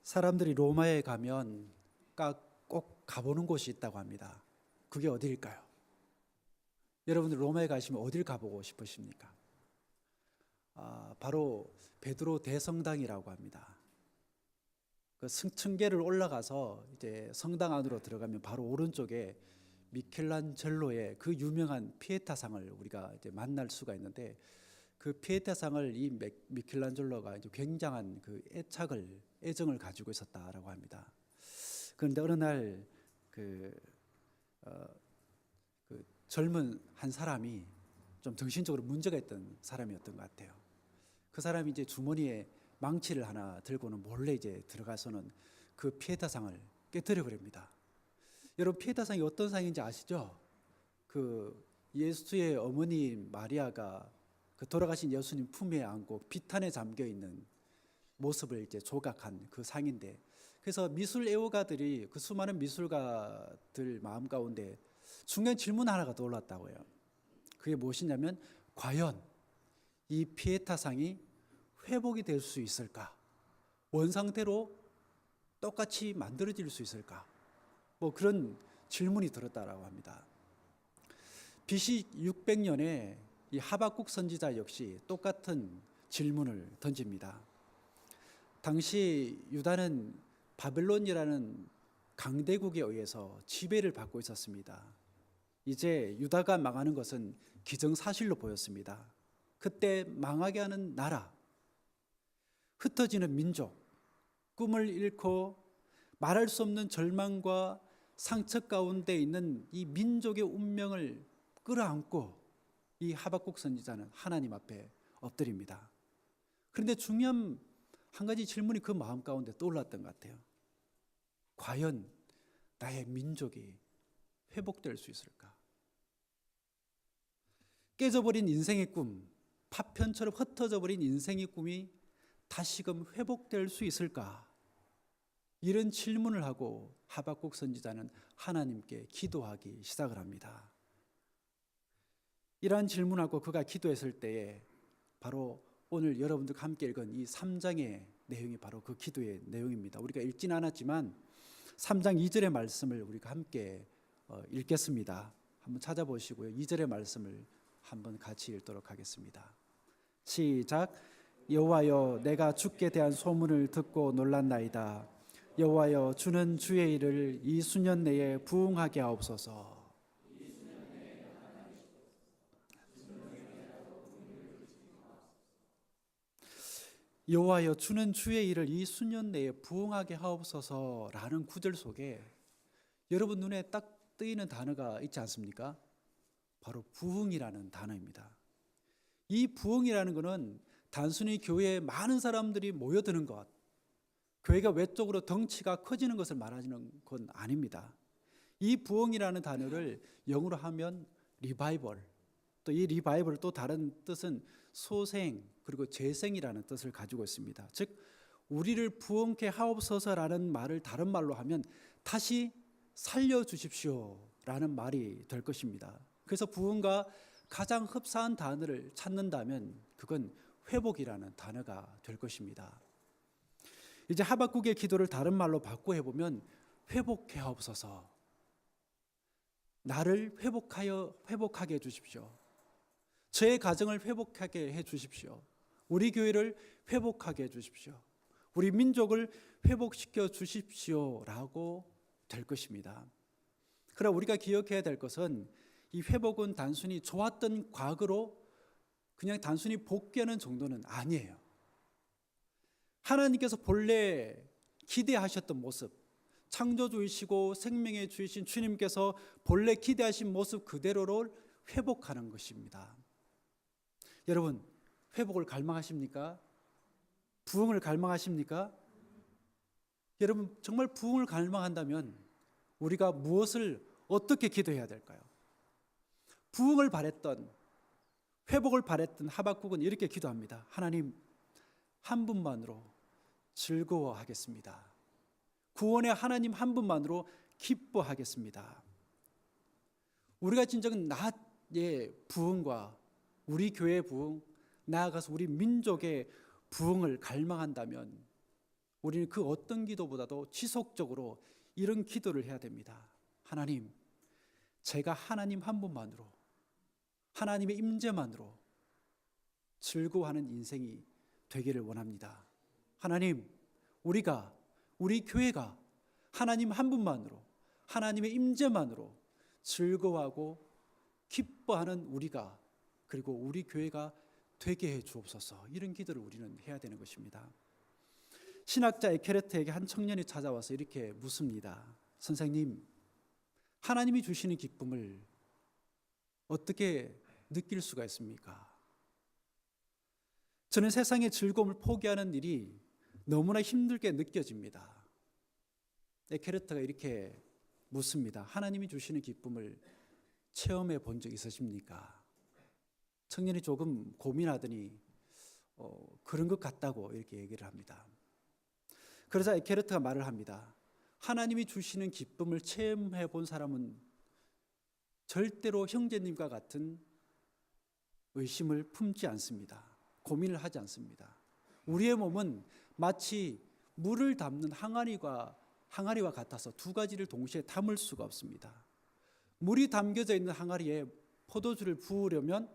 사람들이 로마에 가면 꼭 가보는 곳이 있다고 합니다. 그게 어디일까요? 여러분들 로마에 가시면 어딜 가보고 싶으십니까? 바로 베드로 대성당이라고 합니다. 그 층계를 올라가서 이제 성당 안으로 들어가면 바로 오른쪽에 미켈란젤로의 그 유명한 피에타상을 우리가 이제 만날 수가 있는데, 그 피에타상을 이 미켈란젤로가 이제 굉장한 그 애정을 가지고 있었다라고 합니다. 그런데 어느 날 그 젊은 한 사람이 좀 정신적으로 문제가 있던 사람이었던 것 같아요. 그 사람이 이제 주머니에 망치를 하나 들고는 몰래 이제 들어가서는 그 피에타상을 깨뜨려 버립니다. 여러분, 피에타상이 어떤 상인지 아시죠? 그 예수의 어머니 마리아가 그 돌아가신 예수님 품에 안고 비탄에 잠겨 있는 모습을 이제 조각한 그 상인데, 그래서 미술 애호가들이 그 수많은 미술가들 마음 가운데 중요한 질문 하나가 떠올랐다고 해요. 그게 무엇이냐면, 과연 이 피에타상이 회복이 될 수 있을까? 원상태로 똑같이 만들어질 수 있을까? 뭐 그런 질문이 들었다라고 합니다. BC 600년에 이 하박국 선지자 역시 똑같은 질문을 던집니다. 당시 유다는 바벨론이라는 강대국에 의해서 지배를 받고 있었습니다. 이제 유다가 망하는 것은 기정사실로 보였습니다. 그때 망하게 하는 나라, 흩어지는 민족, 꿈을 잃고 말할 수 없는 절망과 상처 가운데 있는 이 민족의 운명을 끌어안고 이 하박국 선지자는 하나님 앞에 엎드립니다. 그런데 중요한 한 가지 질문이 그 마음 가운데 떠올랐던 것 같아요. 과연 나의 민족이 회복될 수 있을까? 깨져버린 인생의 꿈, 파편처럼 흩어져 버린 인생의 꿈이 다시금 회복될 수 있을까? 이런 질문을 하고 하박국 선지자는 하나님께 기도하기 시작을 합니다. 이러한 질문하고 그가 기도했을 때에 바로 오늘 여러분들과 함께 읽은 이 3장의 내용이 바로 그 기도의 내용입니다. 우리가 읽지는 않았지만 3장 2절의 말씀을 우리가 함께 읽겠습니다. 한번 찾아보시고요. 2절의 말씀을 한번 같이 읽도록 하겠습니다. 시작. 여호와여, 내가 주께 대한 소문을 듣고 놀랐나이다. 여호와여, 주는 주의 일을 이 수년 내에 부응하게 하옵소서. 여호와여, 주는 주의 일을 이 수년 내에 부응하게 하옵소서라는 구절 속에 여러분 눈에 딱 뜨이는 단어가 있지 않습니까? 바로 부흥이라는 단어입니다. 이 부흥이라는 것은 단순히 교회에 많은 사람들이 모여드는 것, 교회가 외적으로 덩치가 커지는 것을 말하는 건 아닙니다. 이 부흥이라는 단어를 영어로 하면 리바이벌, 또 이 리바이벌 또 다른 뜻은 소생 그리고 재생이라는 뜻을 가지고 있습니다. 즉 우리를 부흥케 하옵소서라는 말을 다른 말로 하면 다시 살려주십시오라는 말이 될 것입니다. 그래서 부흥과 가장 흡사한 단어를 찾는다면 그건 회복이라는 단어가 될 것입니다. 이제 하박국의 기도를 다른 말로 바꿔 해보면 회복해 하옵소서, 나를 회복하게 해주십시오. 저의 가정을 회복하게 해주십시오. 우리 교회를 회복하게 해주십시오. 우리 민족을 회복시켜 주십시오라고 될 것입니다. 그러나 우리가 기억해야 될 것은 이 회복은 단순히 좋았던 과거로 그냥 단순히 복귀하는 정도는 아니에요. 하나님께서 본래 기대하셨던 모습, 창조주이시고 생명의 주이신 주님께서 본래 기대하신 모습 그대로를 회복하는 것입니다. 여러분, 회복을 갈망하십니까? 부흥을 갈망하십니까? 여러분, 정말 부흥을 갈망한다면 우리가 무엇을 어떻게 기도해야 될까요? 부흥을 바랬던, 회복을 바랬던 하박국은 이렇게 기도합니다. 하나님, 한 분만으로 즐거워하겠습니다. 구원의 하나님 한 분만으로 기뻐하겠습니다. 우리가 진정한 나의 부흥과 우리 교회의 부흥, 나아가서 우리 민족의 부흥을 갈망한다면 우리는 그 어떤 기도보다도 지속적으로 이런 기도를 해야 됩니다. 하나님, 제가 하나님 한 분만으로, 하나님의 임재만으로 즐거워하는 인생이 되기를 원합니다. 하나님, 우리 교회가 하나님 한 분만으로, 하나님의 임재만으로 즐거워하고 기뻐하는 우리가, 그리고 우리 교회가 되게 해 주옵소서. 이런 기도를 우리는 해야 되는 것입니다. 신학자 에케르트에게 한 청년이 찾아와서 이렇게 묻습니다. 선생님, 하나님이 주시는 기쁨을 어떻게 느낄 수가 있습니까? 저는 세상의 즐거움을 포기하는 일이 너무나 힘들게 느껴집니다. 에케르트가 이렇게 묻습니다. 하나님이 주시는 기쁨을 체험해 본 적 있으십니까? 청년이 조금 고민하더니 그런 것 같다고 이렇게 얘기를 합니다. 그러자 에케르트가 말을 합니다. 하나님이 주시는 기쁨을 체험해 본 사람은 절대로 형제님과 같은 의심을 품지 않습니다. 고민을 하지 않습니다. 우리의 몸은 마치 물을 담는 항아리와 같아서 두 가지를 동시에 담을 수가 없습니다. 물이 담겨져 있는 항아리에 포도주를 부으려면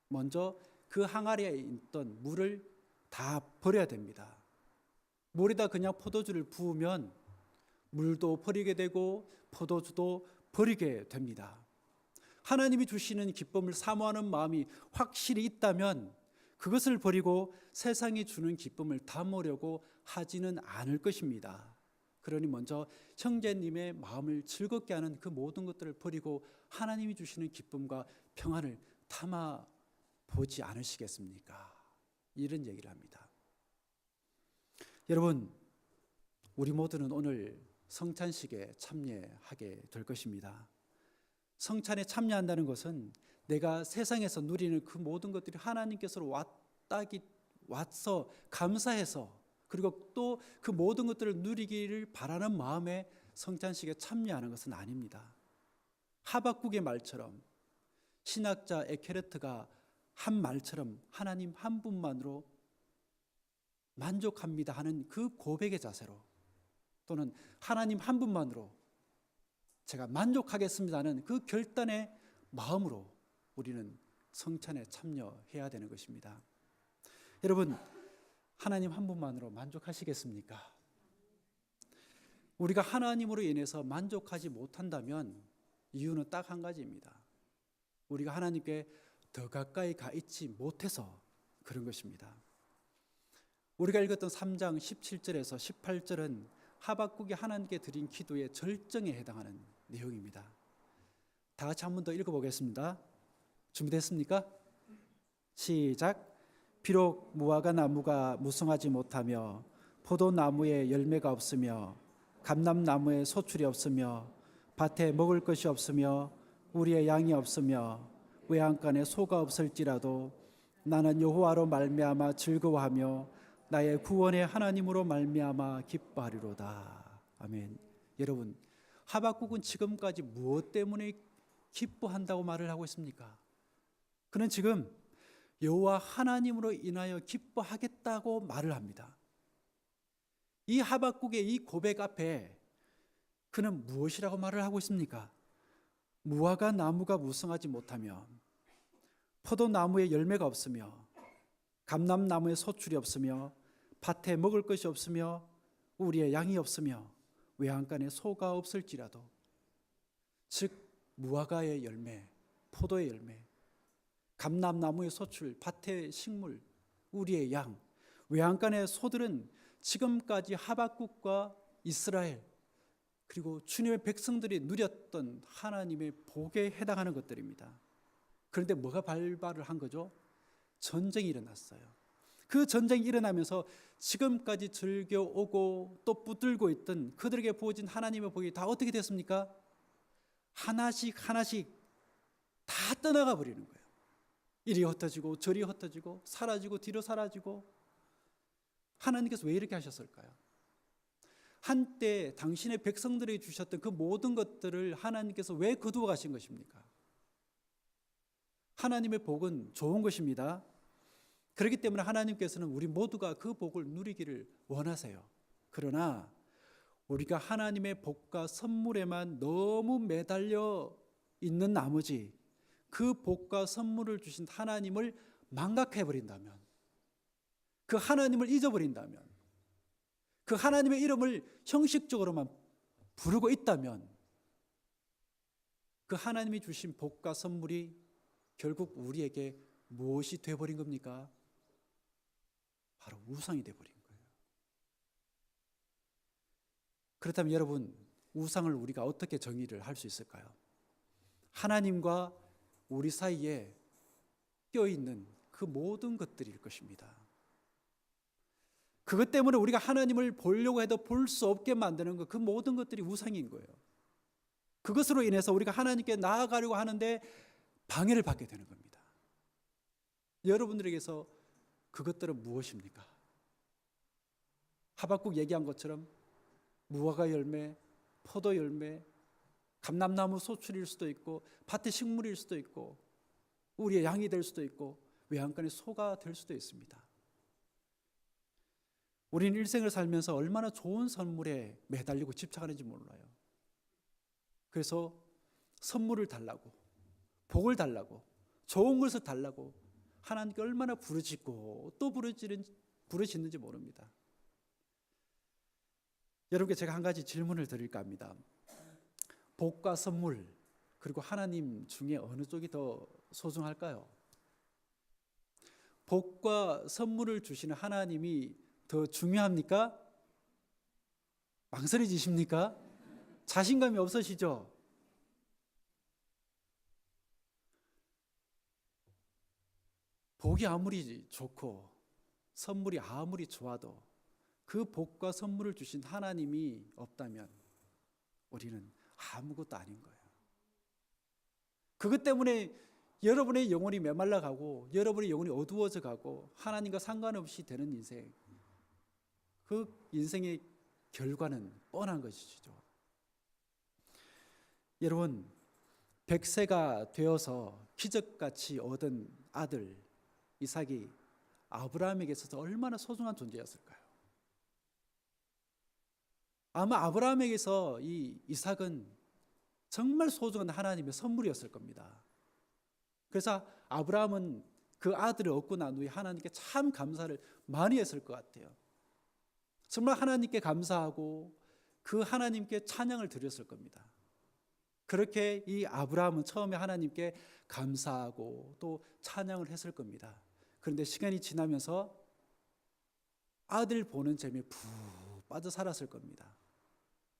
먼저 그 항아리에 있던 물을 다 버려야 됩니다. 물에다 그냥 포도주를 부으면 물도 버리게 되고 포도주도 버리게 됩니다. 하나님이 주시는 기쁨을 사모하는 마음이 확실히 있다면 그것을 버리고 세상이 주는 기쁨을 담으려고 하지는 않을 것입니다. 그러니 먼저 형제님의 마음을 즐겁게 하는 그 모든 것들을 버리고 하나님이 주시는 기쁨과 평안을 담아 보지 않으시겠습니까? 이런 얘기를 합니다. 여러분, 우리 모두는 오늘 성찬식에 참여하게 될 것입니다. 성찬에 참여한다는 것은 내가 세상에서 누리는 그 모든 것들이 하나님께서 와서 감사해서, 그리고 또 그 모든 것들을 누리기를 바라는 마음에 성찬식에 참여하는 것은 아닙니다. 하박국의 말처럼, 신학자 에케르트가 한 말처럼 하나님 한 분만으로 만족합니다 하는 그 고백의 자세로, 또는 하나님 한 분만으로 제가 만족하겠습니다 하는 그 결단의 마음으로 우리는 성찬에 참여해야 되는 것입니다. 여러분, 하나님 한 분만으로 만족하시겠습니까? 우리가 하나님으로 인해서 만족하지 못한다면 이유는 딱 한 가지입니다. 우리가 하나님께 더 가까이 가 있지 못해서 그런 것입니다. 우리가 읽었던 3장 17절에서 18절은 하박국이 하나님께 드린 기도의 절정에 해당하는 내용입니다. 다 같이 한 번 더 읽어보겠습니다. 준비됐습니까? 시작. 비록 무화과 나무가 무성하지 못하며 포도나무에 열매가 없으며 감람나무에 소출이 없으며 밭에 먹을 것이 없으며 우리의 양이 없으며 외양간에 소가 없을지라도 나는 여호와로 말미암아 즐거워하며 나의 구원의 하나님으로 말미암아 기뻐하리로다. 아멘. 여러분, 하박국은 지금까지 무엇 때문에 기뻐한다고 말을 하고 있습니까? 그는 지금 여호와 하나님으로 인하여 기뻐하겠다고 말을 합니다. 이 하박국의 이 고백 앞에 그는 무엇이라고 말을 하고 있습니까? 무화과 나무가 무성하지 못하며 포도나무에 열매가 없으며 감람나무에 소출이 없으며 밭에 먹을 것이 없으며 우리의 양이 없으며 외양간에 소가 없을지라도, 즉 무화과의 열매, 포도의 열매, 감람나무의 소출, 밭의 식물, 우리의 양, 외양간의 소들은 지금까지 하박국과 이스라엘 그리고 주님의 백성들이 누렸던 하나님의 복에 해당하는 것들입니다. 그런데 뭐가 발발을 한 거죠? 전쟁이 일어났어요. 그 전쟁이 일어나면서 지금까지 즐겨오고 또 붙들고 있던 그들에게 부어진 하나님의 복이 다 어떻게 됐습니까? 하나씩 다 떠나가 버리는 거예요. 이리 흩어지고 저리 흩어지고 사라지고 뒤로 사라지고. 하나님께서 왜 이렇게 하셨을까요? 한때 당신의 백성들에게 주셨던 그 모든 것들을 하나님께서 왜 거두어 가신 것입니까? 하나님의 복은 좋은 것입니다. 그렇기 때문에 하나님께서는 우리 모두가 그 복을 누리기를 원하세요. 그러나 우리가 하나님의 복과 선물에만 너무 매달려 있는 나머지 그 복과 선물을 주신 하나님을 망각해 버린다면, 그 하나님을 잊어버린다면, 그 하나님의 이름을 형식적으로만 부르고 있다면 그 하나님이 주신 복과 선물이 결국 우리에게 무엇이 되어버린 겁니까? 바로 우상이 되어버린 거예요. 그렇다면 여러분, 우상을 우리가 어떻게 정의를 할 수 있을까요? 하나님과 우리 사이에 껴있는 그 모든 것들일 것입니다. 그것 때문에 우리가 하나님을 보려고 해도 볼 수 없게 만드는 것, 그 모든 것들이 우상인 거예요. 그것으로 인해서 우리가 하나님께 나아가려고 하는데 방해를 받게 되는 겁니다. 여러분들에게서 그것들은 무엇입니까? 하박국 얘기한 것처럼 무화과 열매, 포도 열매, 감람나무 소출일 수도 있고 밭의 식물일 수도 있고 우리의 양이 될 수도 있고 외양간의 소가 될 수도 있습니다. 우리는 일생을 살면서 얼마나 좋은 선물에 매달리고 집착하는지 몰라요. 그래서 선물을 달라고, 복을 달라고, 좋은 것을 달라고 하나님께 얼마나 부르짖고 또 부르짖는지 모릅니다. 여러분께 제가 한 가지 질문을 드릴까 합니다. 복과 선물 그리고 하나님 중에 어느 쪽이 더 소중할까요? 복과 선물을 주시는 하나님이 더 중요합니까? 망설여지십니까? 자신감이 없으시죠? 복이 아무리 좋고 선물이 아무리 좋아도 그 복과 선물을 주신 하나님이 없다면 우리는 아무것도 아닌 거예요. 그것 때문에 여러분의 영혼이 메말라 가고 여러분의 영혼이 어두워져 가고 하나님과 상관없이 되는 인생, 그 인생의 결과는 뻔한 것이죠. 여러분, 100세가 되어서 기적같이 얻은 아들 이삭이 아브라함에게 있어서 얼마나 소중한 존재였을까요? 아마 아브라함에게서 이 이삭은 정말 소중한 하나님의 선물이었을 겁니다. 그래서 아브라함은 그 아들을 얻고 난 후에 하나님께 참 감사를 많이 했을 것 같아요. 정말 하나님께 감사하고 그 하나님께 찬양을 드렸을 겁니다. 그렇게 이 아브라함은 처음에 하나님께 감사하고 또 찬양을 했을 겁니다. 그런데 시간이 지나면서 아들 보는 재미에 푹 빠져 살았을 겁니다.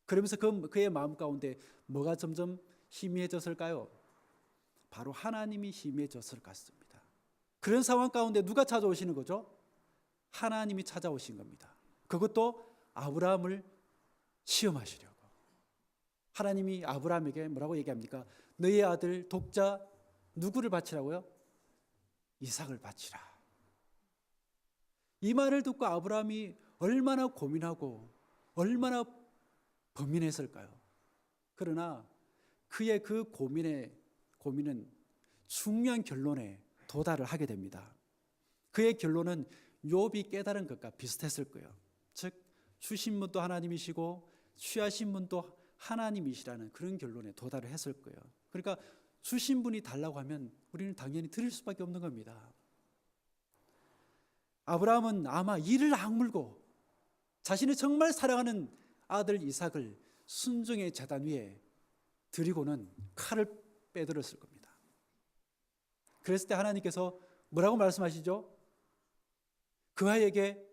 그러면서 그의 마음 가운데 뭐가 점점 희미해졌을까요? 바로 하나님이 희미해졌을 것 같습니다. 그런 상황 가운데 누가 찾아오시는 거죠? 하나님이 찾아오신 겁니다. 그것도 아브라함을 시험하시려고. 하나님이 아브라함에게 뭐라고 얘기합니까? 너의 아들 독자 누구를 바치라고요? 이삭을 바치라. 이 말을 듣고 아브라함이 얼마나 고민하고 얼마나 범민했을까요? 그러나 그의 그 고민은 중요한 결론에 도달을 하게 됩니다. 그의 결론은 욥이 깨달은 것과 비슷했을 거예요. 즉 주신 분도 하나님이시고 취하신 분도 하나님이시라는 그런 결론에 도달을 했을 거예요. 그러니까 주신 분이 달라고 하면 우리는 당연히 드릴 수밖에 없는 겁니다. 아브라함은 아마 이를 악물고 자신이 정말 사랑하는 아들 이삭을 순종의 제단 위에 드리고는 칼을 빼들었을 겁니다. 그랬을 때 하나님께서 뭐라고 말씀하시죠? 그 아이에게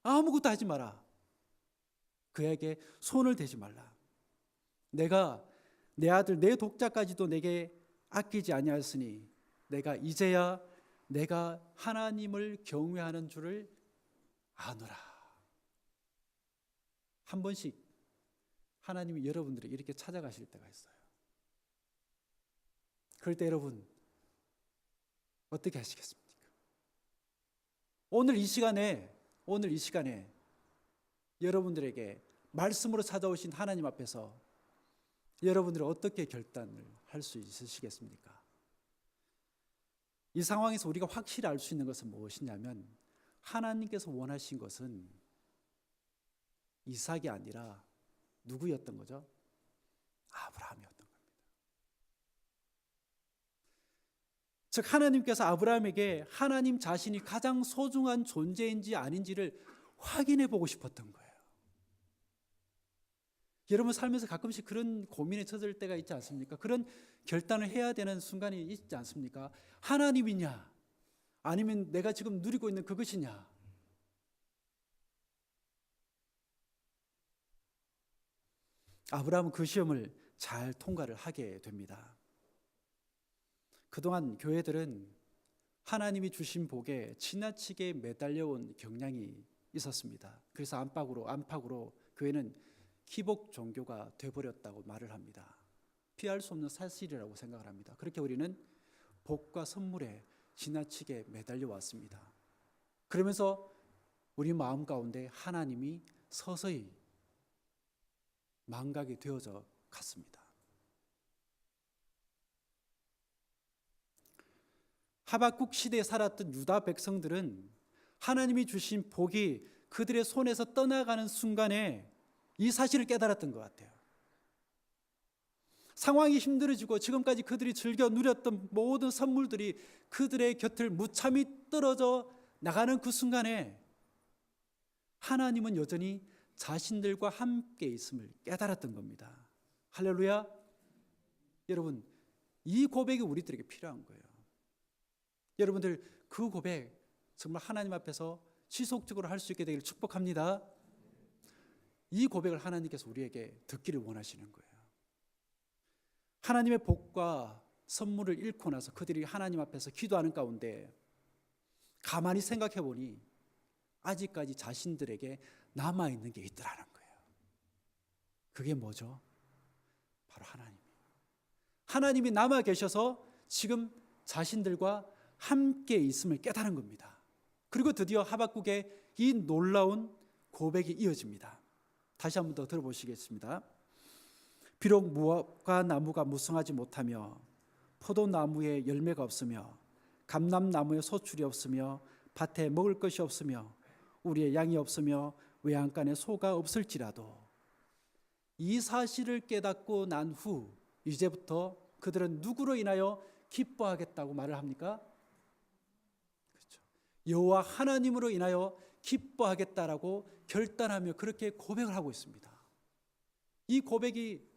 아무것도 하지 마라. 그에게 손을 대지 말라. 내가 내 아들 내 독자까지도 내게 아끼지 아니하였으니 내가 이제야 내가 하나님을 경외하는 줄을 아노라. 한 번씩 하나님이 여러분들을 이렇게 찾아가실 때가 있어요. 그럴 때 여러분 어떻게 하시겠습니까? 오늘 이 시간에 여러분들에게 말씀으로 찾아오신 하나님 앞에서 여러분들이 어떻게 결단을 할 수 있으시겠습니까? 이 상황에서 우리가 확실히 알 수 있는 것은 무엇이냐면 하나님께서 원하신 것은 이삭이 아니라 누구였던 거죠? 아브라함이었던 겁니다. 즉 하나님께서 아브라함에게 하나님 자신이 가장 소중한 존재인지 아닌지를 확인해 보고 싶었던 거예요. 여러분 살면서 가끔씩 그런 고민에 처질 때가 있지 않습니까? 그런 결단을 해야 되는 순간이 있지 않습니까? 하나님이냐 아니면 내가 지금 누리고 있는 그것이냐. 아브라함은 그 시험을 잘 통과를 하게 됩니다. 그동안 교회들은 하나님이 주신 복에 지나치게 매달려온 경향이 있었습니다. 그래서 안팎으로 교회는 기복 종교가 되어버렸다고 말을 합니다. 피할 수 없는 사실이라고 생각을 합니다. 그렇게 우리는 복과 선물에 지나치게 매달려 왔습니다. 그러면서 우리 마음 가운데 하나님이 서서히 망각이 되어져 갔습니다. 하박국 시대에 살았던 유다 백성들은 하나님이 주신 복이 그들의 손에서 떠나가는 순간에 이 사실을 깨달았던 것 같아요. 상황이 힘들어지고 지금까지 그들이 즐겨 누렸던 모든 선물들이 그들의 곁을 무참히 떨어져 나가는 그 순간에 하나님은 여전히 자신들과 함께 있음을 깨달았던 겁니다. 할렐루야. 여러분, 이 고백이 우리들에게 필요한 거예요. 여러분들 그 고백 정말 하나님 앞에서 지속적으로 할 수 있게 되기를 축복합니다. 이 고백을 하나님께서 우리에게 듣기를 원하시는 거예요. 하나님의 복과 선물을 잃고 나서 그들이 하나님 앞에서 기도하는 가운데 가만히 생각해 보니 아직까지 자신들에게 남아있는 게 있더라는 거예요. 그게 뭐죠? 바로 하나님이 남아 계셔서 지금 자신들과 함께 있음을 깨달은 겁니다. 그리고 드디어 하박국의 이 놀라운 고백이 이어집니다. 다시 한번 더 들어보시겠습니다. 비록 무화과 나무가 무성하지 못하며 포도나무에 열매가 없으며 감람나무에 소출이 없으며 밭에 먹을 것이 없으며 우리의 양이 없으며 외양간에 소가 없을지라도 이 사실을 깨닫고 난 후 이제부터 그들은 누구로 인하여 기뻐하겠다고 말을 합니까? 그렇죠. 여호와 하나님으로 인하여 기뻐하겠다라고 결단하며 그렇게 고백을 하고 있습니다. 이 고백이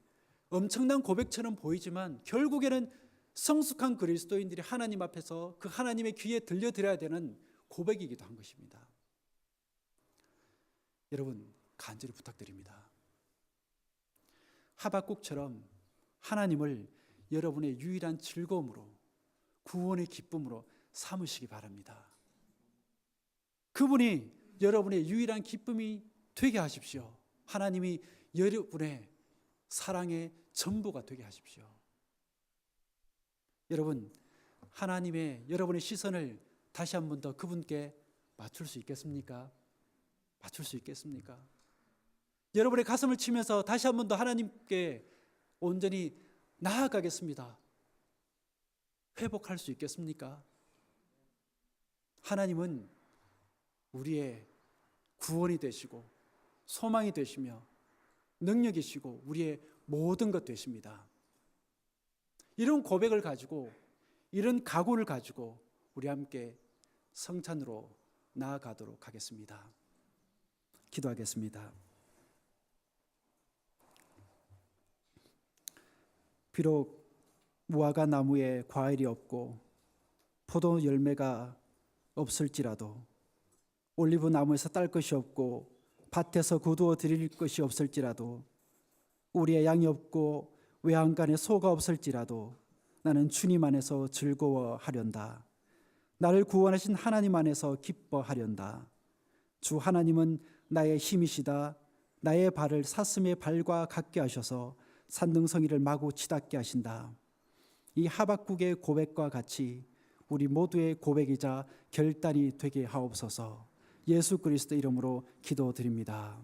엄청난 고백처럼 보이지만 결국에는 성숙한 그리스도인들이 하나님 앞에서 그 하나님의 귀에 들려드려야 되는 고백이기도 한 것입니다. 여러분 간절히 부탁드립니다. 하박국처럼 하나님을 여러분의 유일한 즐거움으로 구원의 기쁨으로 삼으시기 바랍니다. 그분이 여러분의 유일한 기쁨이 되게 하십시오. 하나님이 여러분의 사랑의 전부가 되게 하십시오. 여러분 하나님의 여러분의 시선을 다시 한 번 더 그분께 맞출 수 있겠습니까? 맞출 수 있겠습니까? 여러분의 가슴을 치면서 다시 한 번 더 하나님께 온전히 나아가겠습니다. 회복할 수 있겠습니까? 하나님은 우리의 구원이 되시고 소망이 되시며 능력이시고 우리의 모든 것 되십니다. 이런 고백을 가지고 이런 각오를 가지고 우리 함께 성찬으로 나아가도록 하겠습니다. 기도하겠습니다. 비록 무화과 나무에 과일이 없고 포도 열매가 없을지라도 올리브 나무에서 딸 것이 없고 밭에서 거두어 드릴 것이 없을지라도 우리의 양이 없고 외양간에 소가 없을지라도 나는 주님 안에서 즐거워하련다. 나를 구원하신 하나님 안에서 기뻐하련다. 주 하나님은 나의 힘이시다. 나의 발을 사슴의 발과 같게 하셔서 산등성이를 마구 치닫게 하신다. 이 하박국의 고백과 같이 우리 모두의 고백이자 결단이 되게 하옵소서. 예수 그리스도 이름으로 기도드립니다.